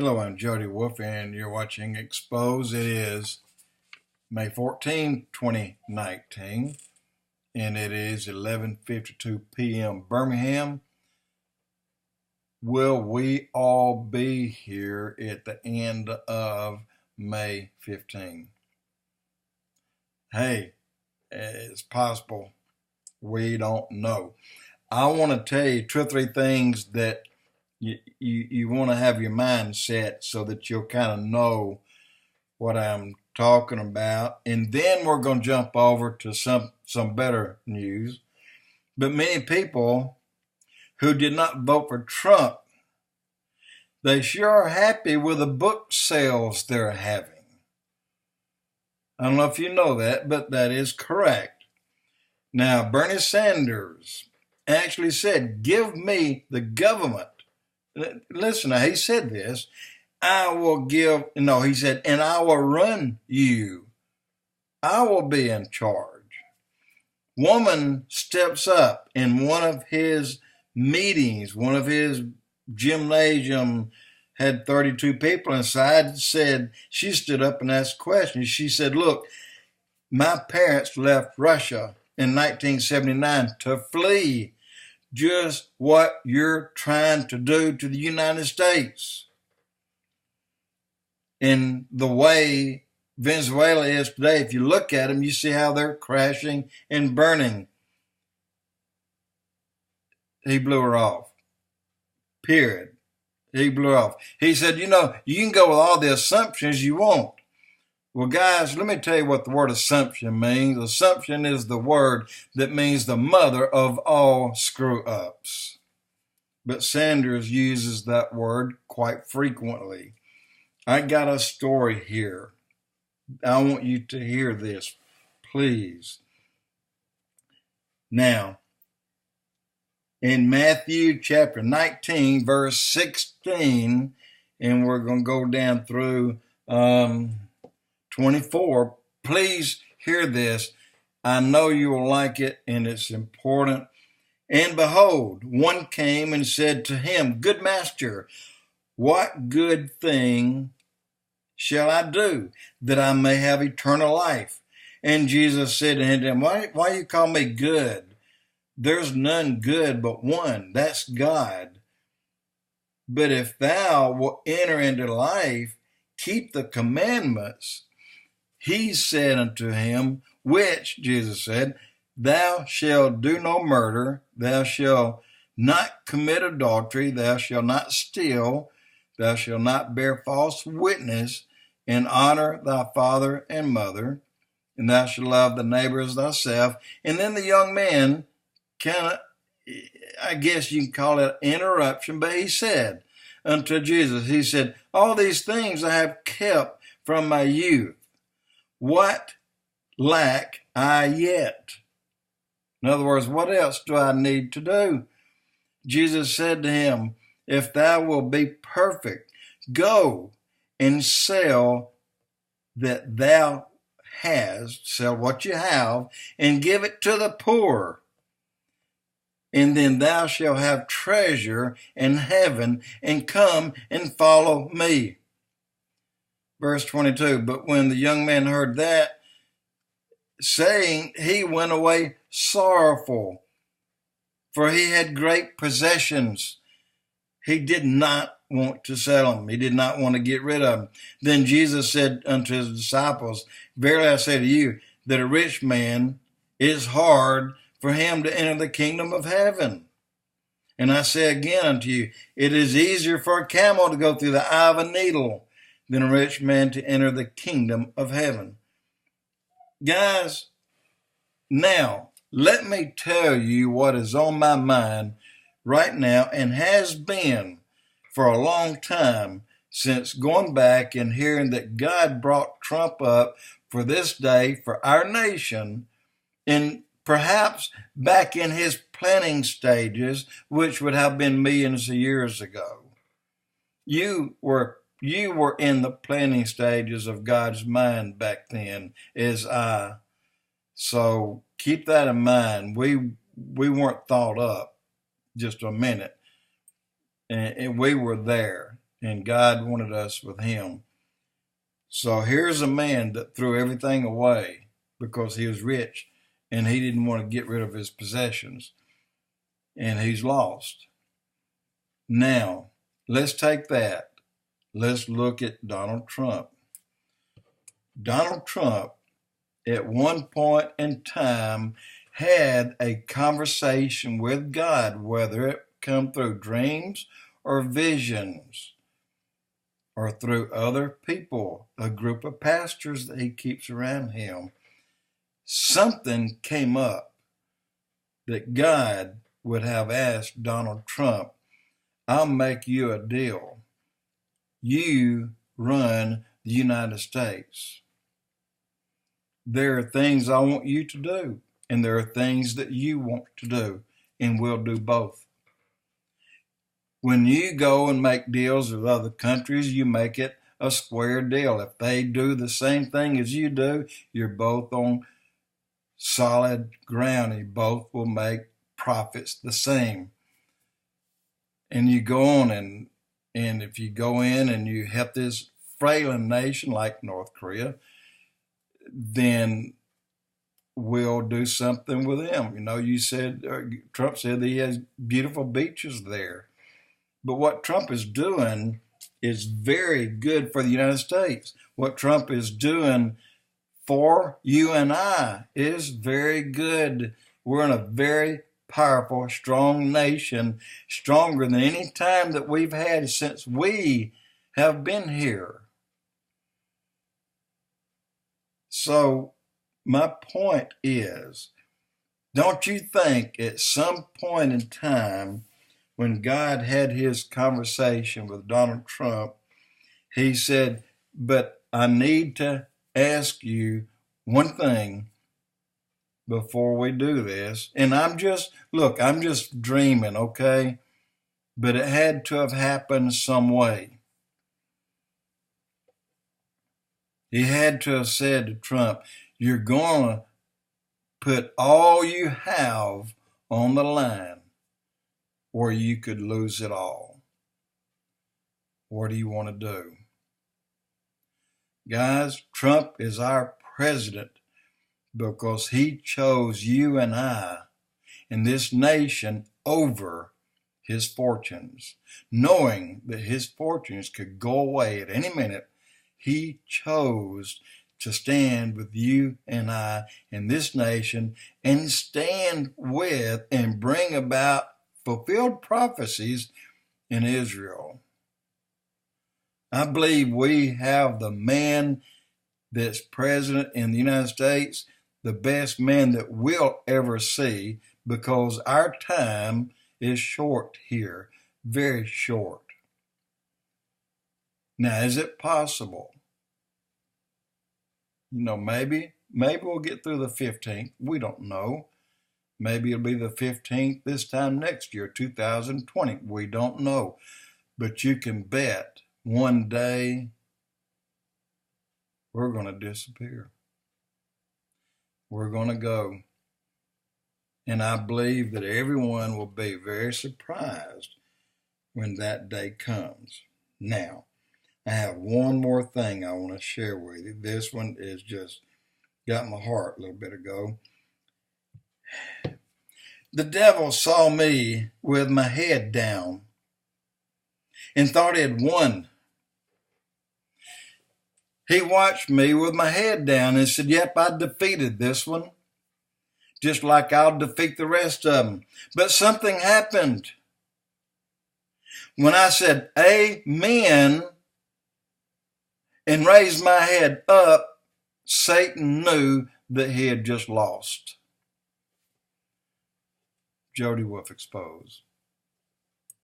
Hello, I'm Jody Wolf, and you're watching Expoz. It is May 14, 2019, and it is 11:52 p.m. Birmingham. Will we all be here at the end of May 15? Hey, it's possible. We don't know. I want to tell you two or three things that you want to have your mind set so that you'll kind of know what I'm talking about. And then we're going to jump over to some better news. But many people who did not vote for Trump, they sure are happy with the book sales they're having. I don't know if you know that, but that is correct. Now, Bernie Sanders actually said, "Give me the government." Listen, he said this. He said, "And I will run you. I will be in charge." Woman steps up in one of his meetings, one of his gymnasium, had 32 people inside, she stood up and asked questions. She said, "Look, my parents left Russia in 1979 to flee just what you're trying to do to the United States. In the way Venezuela is today, if you look at them, you see how they're crashing and burning." He blew her off. Period. He blew her off. He said, you can go with all the assumptions you want. Well, guys, let me tell you what the word assumption means. Assumption is the word that means the mother of all screw-ups. But Sanders uses that word quite frequently. I got a story here. I want you to hear this, please. Now, in Matthew chapter 19, verse 16, and we're going to go down through 24. Please hear this. I know you will like it, and it's important. "And behold, one came and said to him, 'Good master, what good thing shall I do that I may have eternal life?' And Jesus said to him, 'Why you call me good? There's none good but one, that's God. But if thou wilt enter into life, keep the commandments.' He said unto him, which," Jesus said, "thou shalt do no murder, thou shalt not commit adultery, thou shalt not steal, thou shalt not bear false witness, and honor thy father and mother, and thou shalt love the neighbor as thyself." And then the young man I guess you can call it interruption, but he said unto Jesus, he said, "All these things I have kept from my youth. What lack I yet?" In other words, what else do I need to do? Jesus said to him, "If thou wilt be perfect, go and sell that thou hast, sell what you have, and give it to the poor. And then thou shalt have treasure in heaven, and come and follow me." Verse 22, "But when the young man heard that saying, he went away sorrowful, for he had great possessions." He did not want to sell them. He did not want to get rid of them. Then Jesus said unto his disciples, "Verily I say to you, that a rich man is hard for him to enter the kingdom of heaven. And I say again unto you, it is easier for a camel to go through the eye of a needle than a rich man to enter the kingdom of heaven." Guys, now let me tell you what is on my mind right now and has been for a long time, since going back and hearing that God brought Trump up for this day for our nation, and perhaps back in his planning stages, which would have been millions of years ago. You were in the planning stages of God's mind back then, as I. So keep that in mind. We weren't thought up just a minute, and we were there. and God wanted us with him. So here's a man that threw everything away because he was rich and he didn't want to get rid of his possessions, and he's lost. Now, let's take that. Let's look at Donald Trump. Donald Trump, at one point in time, had a conversation with God, whether it come through dreams or visions or through other people, a group of pastors that he keeps around him. Something came up that God would have asked Donald Trump, I'll make you a deal. You run the United States. There are things I want you to do, and there are things that you want to do, and we'll do both. When you go and make deals with other countries, you make it a square deal. If they do the same thing as you do, you're both on solid ground. You both will make profits the same. And you go on, and if you go in and you help this frailing nation like North Korea, then we'll do something with them. You know, Trump said that he has beautiful beaches there. But what Trump is doing is very good for the United States. What Trump is doing for you and I is very good. We're in a very powerful, strong nation, stronger than any time that we've had since we have been here. So my point is, don't you think at some point in time when God had his conversation with Donald Trump, he said, but I need to ask you one thing before we do this. And I'm just dreaming, okay? But it had to have happened some way. He had to have said to Trump, you're going to put all you have on the line, or you could lose it all. What do you want to do? Guys, Trump is our president because he chose you and I and this nation over his fortunes. Knowing that his fortunes could go away at any minute, he chose to stand with you and I in this nation and stand with and bring about fulfilled prophecies in Israel. I believe we have the man that's president in the United States, the best man that we'll ever see, because our time is short here, very short. Now, is it possible? You know, maybe we'll get through the 15th. We don't know. Maybe it'll be the 15th this time next year, 2020. We don't know. But you can bet one day we're going to disappear. We're going to go. And I believe that everyone will be very surprised when that day comes. Now, I have one more thing I want to share with you. This one is just got my heart a little bit ago. The devil saw me with my head down and thought he had won. He watched me with my head down and said, yep, I defeated this one, just like I'll defeat the rest of them. But something happened. When I said amen and raised my head up, Satan knew that he had just lost. Jody Wolf Expoz.